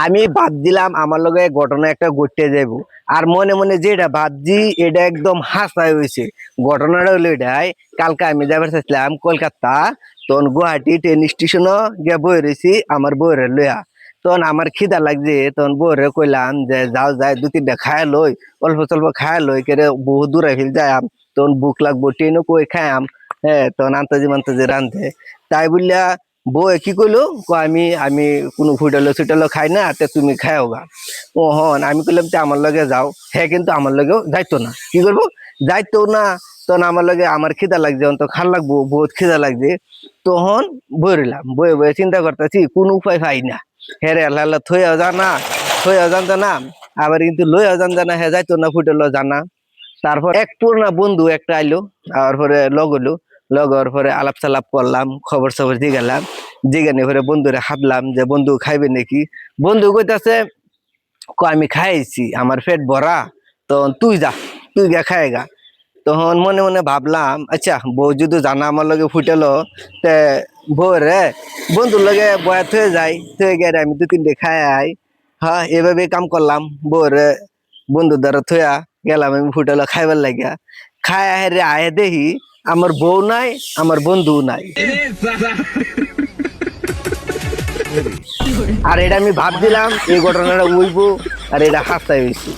আমি ভাবছিলাম আমার লগে ঘটনা একটা ঘটতে যাইব, আর মনে মনে যেটা ভাবছি এটা একদম হাসাই হয়েছে। ঘটনাটা হলো এটাই, কালকে আমি যাবার চাইছিলাম কলকাতা, তখন গুয়াহাটি ট্রেন স্টেশনও গিয়ে বই রয়েছি আমার বউরে লইয়া। তখন আমার খিদা লাগছে, তখন বউরে কইলাম যে যাও যাই 2-3টা খায় লই, অল্প স্বল্প খায় লই, কেরে বহু দূরে ফেল যাম, তখন বুক লাগবো, ট্রেনও কই খায়াম। হ্যাঁ, তখন আন্তাজি মান্তাজি রান্ধে, তাই বললা বউ কি কইলো, আমি আমি কোনো ফুটালো ছুটালো খাই না, তে তুমি খাও গা। ও হন আমি কইলাম তে আমার লগে যাও, হ্যাঁ কিন্তু আমার লগেও যাইতো না, কি করবো, যাইতো না। তখন আমার লগে আমার খিদা লাগছে, তো খাল লাগবো, বহুত খিদা লাগছে। তখন বই রইলাম, বয়ে বয়ে চিন্তা করতেছি কোন উপায় পাই না। হ্যাঁ রে আল্লাহ আল্লাহ থইয়াও জানা, থইয়াও জানতো না, আবার কিন্তু লইয়াও জানা, হ্যাঁ যাইতো না ফুটালো জানা। তারপর এক পুরনা বন্ধু একটা আইলো, আর পরে লগ হলো, লগ হওয়ার পরে আলাপ সালাপ করলাম, খবর সবর জিগালাম, জিগানি পরে বন্ধুরে হাবলাম যে বন্ধু খাইবে নাকি। বন্ধু কইতাছে আমি খাইছি, আমার পেট ভরা, তো তুই যা, তুই গা খায় গা। তখন মনে মনে ভাবলাম আচ্ছা বউ যদি জানা আমার লগে ফুটেলো, তে বউ রে বন্ধুর লগে বয়া থয়ে যাই, থয়ে গেলে আমি 2-3টে খাই আই। হ্যাঁ, এভাবে কাম করলাম, বউ রে বন্ধুর দ্বারা থয়া গেলাম আমি ফুটেলো খাইবার লাগিয়া। খায় আহে রে আহে দেখি আমার বউ নাই, আমার বন্ধু নাই। আর এটা আমি ভাবছিলাম এই ঘটনাটা উইব, আর এটা হাসাই হয়েছি।